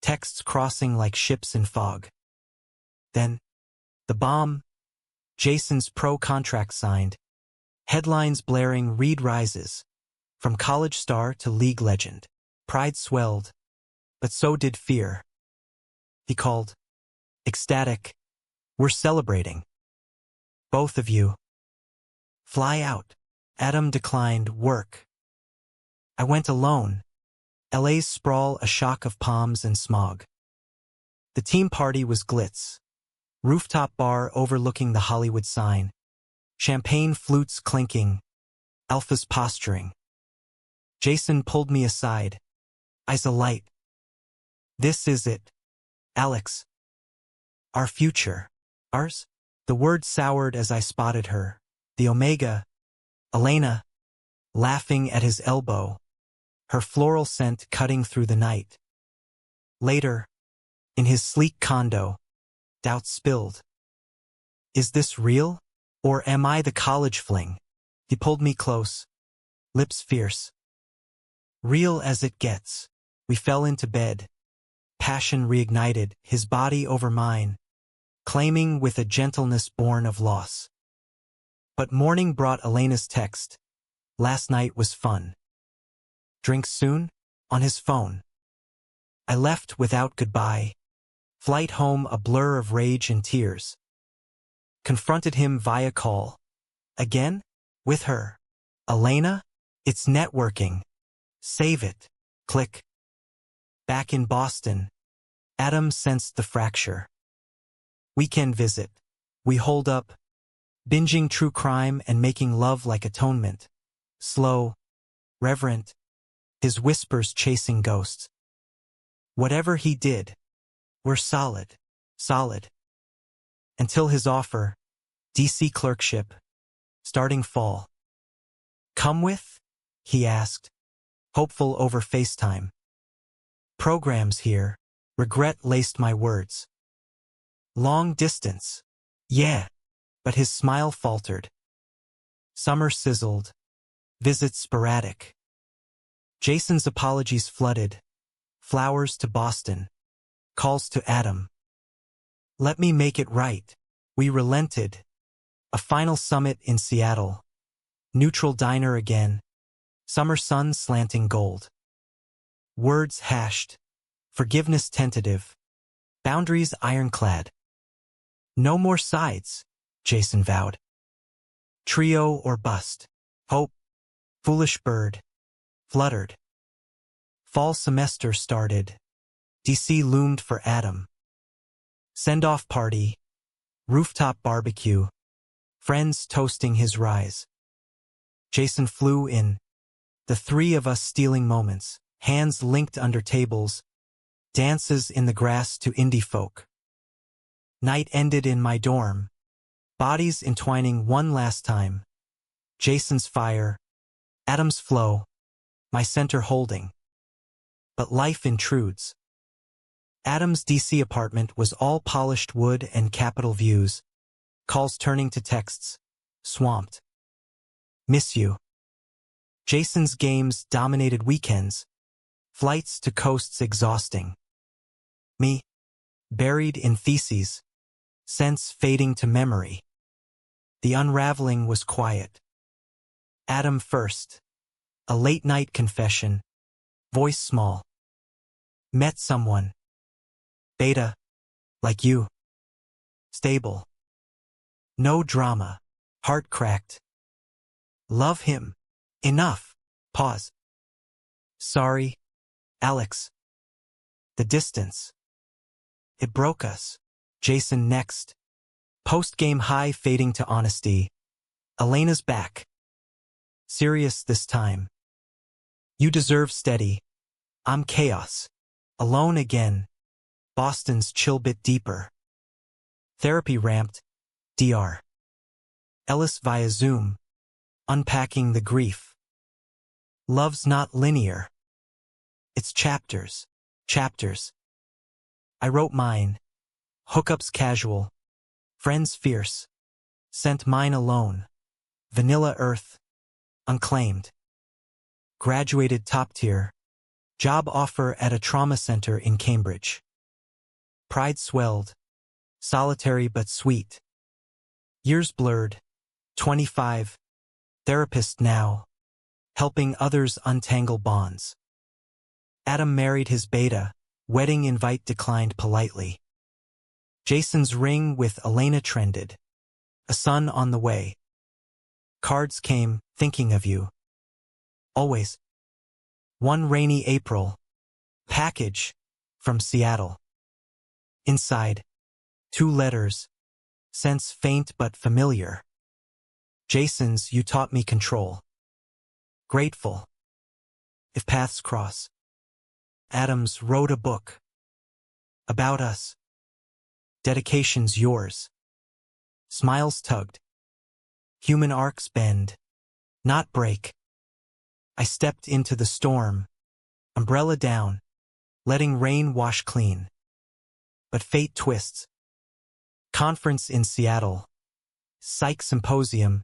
Texts crossing like ships in fog. Then, the bomb. Jason's pro contract signed. Headlines blaring, Reed rises. From college star to league legend. Pride swelled. But so did fear. He called. Ecstatic. We're celebrating. Both of you. Fly out. Adam declined work. I went alone. LA's sprawl a shock of palms and smog. The team party was glitz. Rooftop bar overlooking the Hollywood sign. Champagne flutes clinking. Alphas posturing. Jason pulled me aside. Eyes alight. This is it. Alex. Our future. Ours? The word soured as I spotted her. The Omega. Elena. Laughing at his elbow. Her floral scent cutting through the night. Later. In his sleek condo. Doubt spilled. Is this real? Or am I the college fling? He pulled me close. Lips fierce. Real as it gets. We fell into bed. Passion reignited, his body over mine, claiming with a gentleness born of loss. But morning brought Elena's text. Last night was fun. Drink soon? On his phone. I left without goodbye. Flight home a blur of rage and tears. Confronted him via call. Again? With her. Elena? It's networking. Save it. Click. Back in Boston. Adam sensed the fracture. Weekend visit. We holed up. Binging true crime and making love like atonement. Slow. Reverent. His whispers chasing ghosts. Whatever he did. We're solid. Solid. Until his offer. DC clerkship. Starting fall. Come with? He asked. Hopeful over FaceTime. Programs here. Regret laced my words. Long distance. Yeah. But his smile faltered. Summer sizzled. Visits sporadic. Jason's apologies flooded. Flowers to Boston. Calls to Adam. Let me make it right. We relented. A final summit in Seattle. Neutral diner again. Summer sun slanting gold. Words hashed. Forgiveness tentative. Boundaries ironclad. No more sides, Jason vowed. Trio or bust. Hope. Foolish bird. Fluttered. Fall semester started. DC loomed for Adam. Send-off party. Rooftop barbecue. Friends toasting his rise. Jason flew in. The three of us stealing moments. Hands linked under tables. Dances in the grass to indie folk. Night ended in my dorm. Bodies entwining one last time. Jason's fire. Adam's flow. My center holding. But life intrudes. Adam's DC apartment was all polished wood and Capitol views. Calls turning to texts. Swamped. Miss you. Jason's games dominated weekends. Flights to coasts exhausting. Me. Buried in theses. Sense fading to memory. The unraveling was quiet. Adam first. A late-night confession. Voice small. Met someone. Beta. Like you. Stable. No drama. Heart cracked. Love him. Enough. Pause. Sorry. Alex. The distance. It broke us. Jason next. Post-game high fading to honesty. Elena's back. Serious this time. You deserve steady. I'm chaos. Alone again. Boston's chill bit deeper. Therapy ramped. Dr. Ellis via Zoom. Unpacking the grief. Love's not linear. It's chapters. Chapters. I wrote mine. Hookups casual. Friends fierce. Sent mine alone. Vanilla earth. Unclaimed. Graduated top tier. Job offer at a trauma center in Cambridge. Pride swelled. Solitary but sweet. Years blurred. 25. Therapist now. Helping others untangle bonds. Adam married his beta. Wedding invite declined politely. Jason's ring with Elena trended. A son on the way. Cards came, thinking of you. Always. One rainy April. Package. From Seattle. Inside. 2 letters. Sense faint but familiar. Jason's, you taught me control. Grateful. If paths cross. Adams wrote a book. About us. Dedication's yours. Smiles tugged. Human arcs bend. Not break. I stepped into the storm. Umbrella down. Letting rain wash clean. But fate twists. Conference in Seattle. Psych symposium.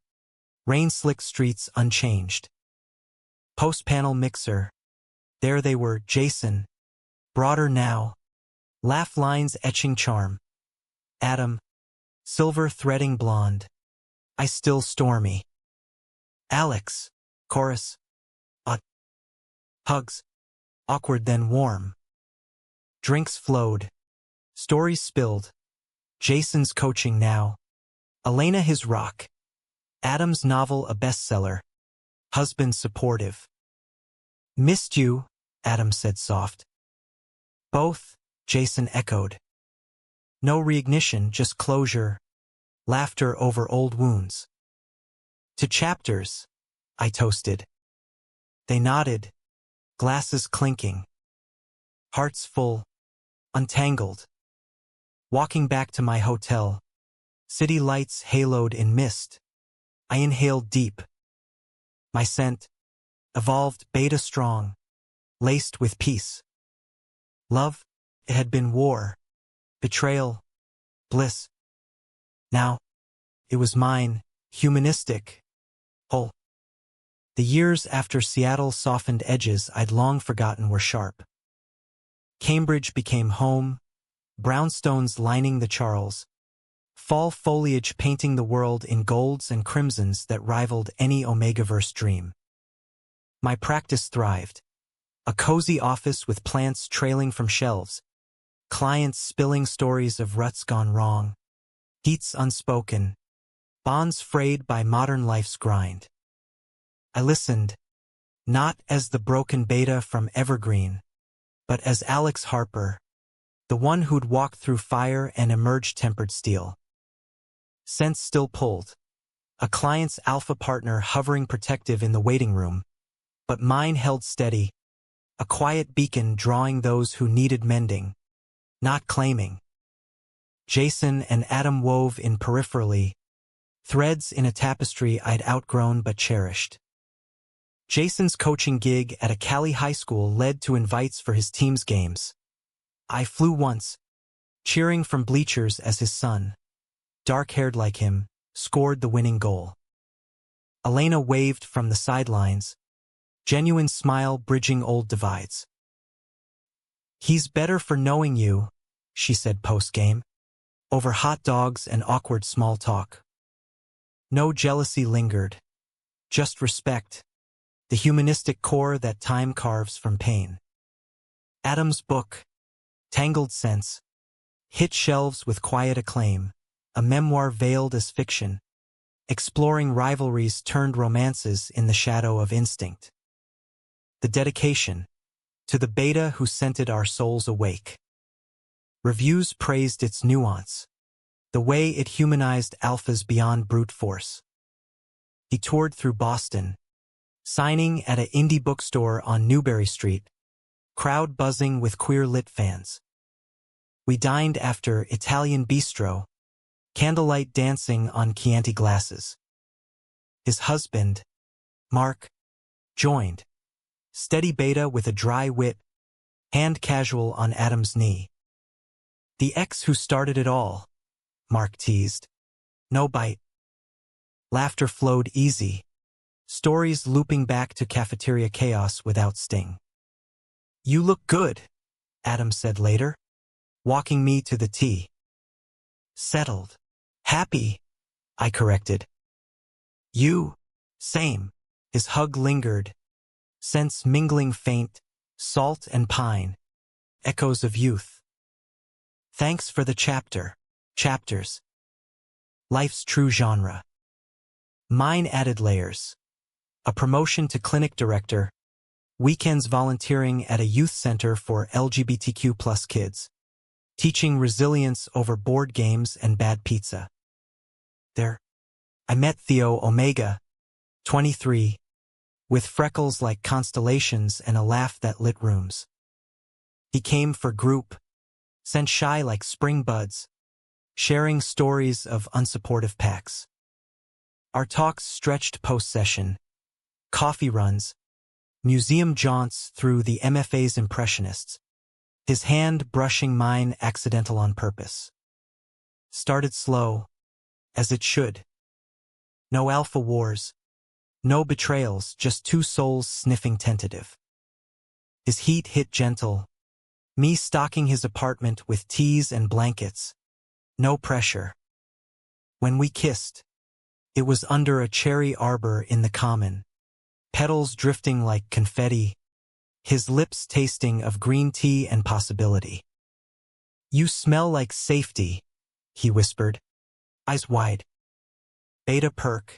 Rain-slick streets unchanged. Post-panel mixer. There they were, Jason. Broader now. Laugh lines etching charm. Adam. Silver threading blonde. I still stormy. Alex. Chorus. Hugs. Awkward then warm. Drinks flowed. Stories spilled. Jason's coaching now. Elena his rock. Adam's novel a bestseller. Husband supportive. Missed you, Adam said soft. Both, Jason echoed. No reignition, just closure. Laughter over old wounds. To chapters, I toasted. They nodded. Glasses clinking. Hearts full. Untangled. Walking back to my hotel. City lights haloed in mist. I inhaled deep. My scent. Evolved beta strong. Laced with peace. Love, it had been war. Betrayal. Bliss. Now, it was mine, humanistic. Whole. The years after Seattle softened edges I'd long forgotten were sharp. Cambridge became home, brownstones lining the Charles, fall foliage painting the world in golds and crimsons that rivaled any Omegaverse dream. My practice thrived. A cozy office with plants trailing from shelves, clients spilling stories of ruts gone wrong, heats unspoken, bonds frayed by modern life's grind. I listened, not as the broken beta from Evergreen, but as Alex Harper, the one who'd walked through fire and emerged tempered steel. Scents still pulled, a client's alpha partner hovering protective in the waiting room, but mine held steady, a quiet beacon drawing those who needed mending, not claiming. Jason and Adam wove in peripherally, threads in a tapestry I'd outgrown but cherished. Jason's coaching gig at a Cali high school led to invites for his team's games. I flew once, cheering from bleachers as his son, dark-haired like him, scored the winning goal. Elena waved from the sidelines, genuine smile bridging old divides. He's better for knowing you, she said post-game, over hot dogs and awkward small talk. No jealousy lingered, just respect. The humanistic core that time carves from pain. Adam's book, Tangled Sense, hit shelves with quiet acclaim, a memoir veiled as fiction, exploring rivalries turned romances in the shadow of instinct. The dedication, to the beta who scented our souls awake. Reviews praised its nuance, the way it humanized alphas beyond brute force. He toured through Boston, signing at an indie bookstore on Newbury Street, crowd buzzing with queer lit fans. We dined after Italian bistro, candlelight dancing on Chianti glasses. His husband, Mark, joined, steady beta with a dry wit, hand casual on Adam's knee. The ex who started it all, Mark teased. No bite. Laughter flowed easy, stories looping back to cafeteria chaos without sting. You look good, Adam said later, walking me to the tea. Settled. Happy, I corrected. You, same. His hug lingered, scents mingling faint, salt and pine, echoes of youth. Thanks for the chapters. Life's true genre. Mine added layers. A promotion to clinic director, weekends volunteering at a youth center for LGBTQ+ kids, teaching resilience over board games and bad pizza. There, I met Theo Omega, 23, with freckles like constellations and a laugh that lit rooms. He came for group, sent shy like spring buds, sharing stories of unsupportive packs. Our talks stretched post-session, coffee runs, museum jaunts through the MFA's impressionists, his hand brushing mine accidental on purpose. Started slow, as it should. No alpha wars, no betrayals, just two souls sniffing tentative. His heat hit gentle, me stocking his apartment with teas and blankets, no pressure. When we kissed, it was under a cherry arbor in the common, petals drifting like confetti, his lips tasting of green tea and possibility. You smell like safety, he whispered, eyes wide. Beta perk,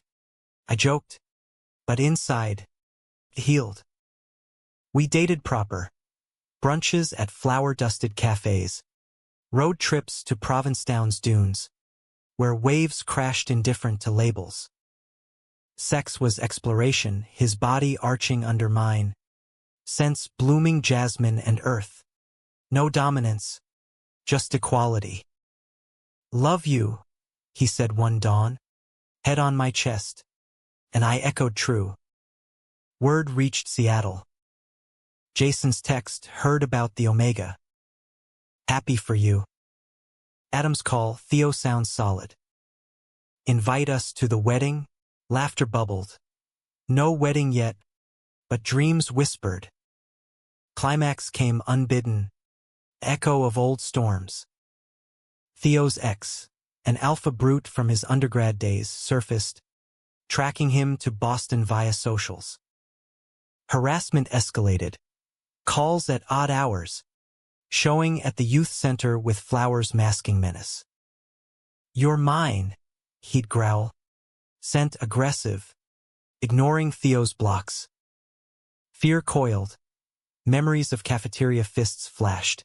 I joked, but inside, healed. We dated proper. Brunches at flower-dusted cafes, road trips to Provincetown's dunes, where waves crashed indifferent to labels. Sex was exploration, his body arching under mine, scents blooming jasmine and earth. No dominance, just equality. Love you, he said one dawn, head on my chest, and I echoed true. Word reached Seattle. Jason's text heard about the Omega. Happy for you. Adam's call, Theo sounds solid. Invite us to the wedding? Laughter bubbled. No wedding yet, but dreams whispered. Climax came unbidden. Echo of old storms. Theo's ex, an alpha brute from his undergrad days, surfaced, tracking him to Boston via socials. Harassment escalated. Calls at odd hours. Showing at the youth center with flowers masking menace. You're mine, he'd growl. Scent aggressive, ignoring Theo's blocks. Fear coiled. Memories of cafeteria fists flashed.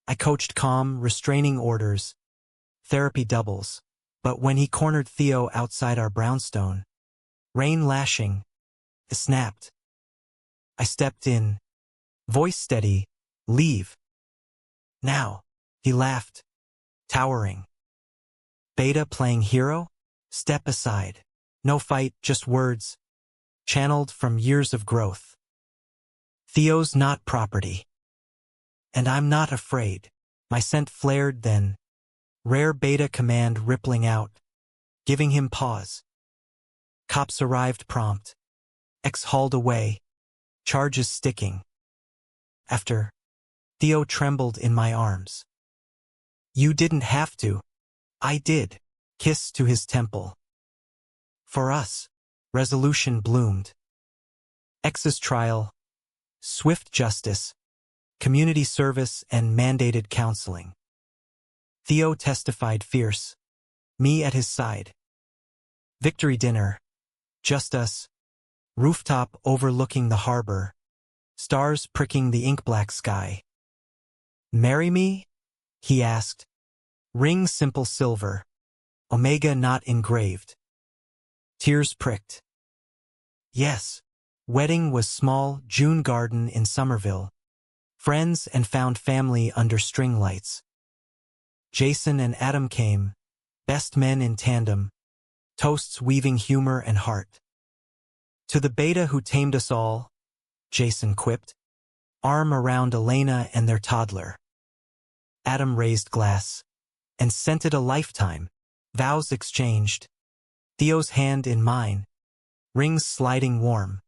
I coached calm, restraining orders, therapy doubles, but when he cornered Theo outside our brownstone, rain lashing, it snapped. I stepped in, voice steady, leave. Now, he laughed, towering. Beta playing hero? Step aside. No fight, just words, channeled from years of growth. Theo's not property. And I'm not afraid. My scent flared then, rare beta command rippling out, giving him pause. Cops arrived prompt. Ex hauled away, charges sticking. After, Theo trembled in my arms. You didn't have to. I did. Kiss to his temple. For us, resolution bloomed. Ex's trial, swift justice, community service and mandated counseling. Theo testified fierce, me at his side. Victory dinner, just us, rooftop overlooking the harbor, stars pricking the ink-black sky. Marry me? He asked. Ring simple silver, Omega not engraved. Tears pricked. Yes. Wedding was small, June garden in Somerville. Friends and found family under string lights. Jason and Adam came, best men in tandem, toasts weaving humor and heart. To the beta who tamed us all, Jason quipped, arm around Elena and their toddler. Adam raised glass and scented a lifetime, vows exchanged, Theo's hand in mine, rings sliding warm.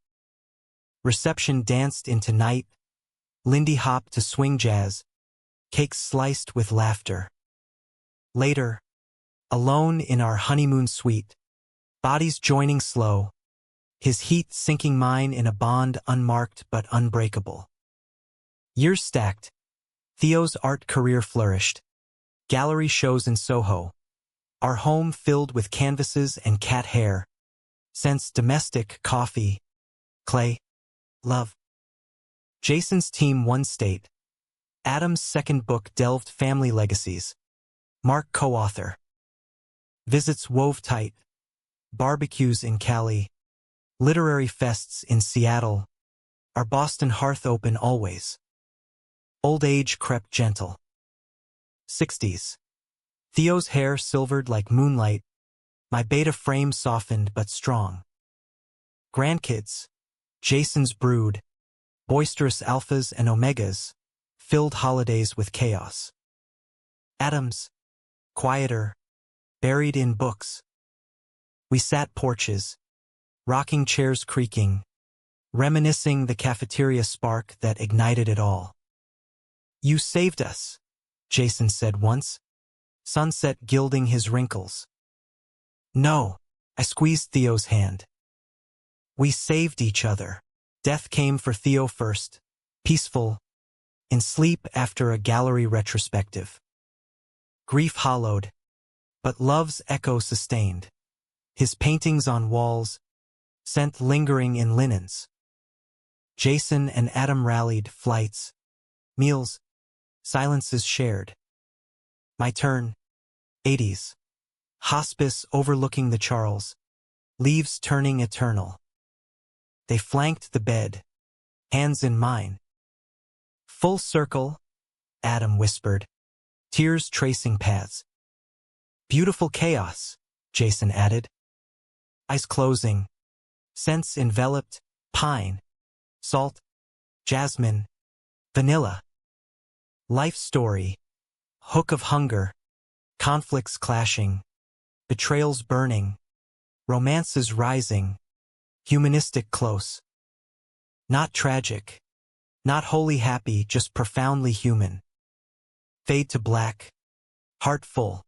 Reception danced into night, Lindy hop to swing jazz, cakes sliced with laughter. Later, alone in our honeymoon suite, bodies joining slow, his heat sinking mine in a bond unmarked but unbreakable. Years stacked, Theo's art career flourished. Gallery shows in Soho, our home filled with canvases and cat hair, scents domestic, coffee, clay, love. Jason's team won state. Adam's second book delved family legacies. Mark co-author. Visits wove tight. Barbecues in Cali. Literary fests in Seattle. Our Boston hearth open always. Old age crept gentle. 60s. Theo's hair silvered like moonlight. My beta frame softened but strong. Grandkids. Jason's brood. Boisterous alphas and omegas. Filled holidays with chaos. Adam's. Quieter. Buried in books. We sat porches. Rocking chairs creaking. Reminiscing the cafeteria spark that ignited it all. You saved us, Jason said once. Sunset gilding his wrinkles. No, I squeezed Theo's hand. We saved each other. Death came for Theo first, peaceful, in sleep after a gallery retrospective. Grief hollowed, but love's echo sustained. His paintings on walls, scent lingering in linens. Jason and Adam rallied, flights, meals, silences shared. My turn, 80s. Hospice overlooking the Charles, leaves turning eternal. They flanked the bed, hands in mine. Full circle, Adam whispered, tears tracing paths. Beautiful chaos, Jason added. Eyes closing, scents enveloped, pine, salt, jasmine, vanilla. Life story, hook of hunger, conflicts clashing, betrayals burning, romances rising, humanistic close. Not tragic, not wholly happy, just profoundly human. Fade to black, heart full.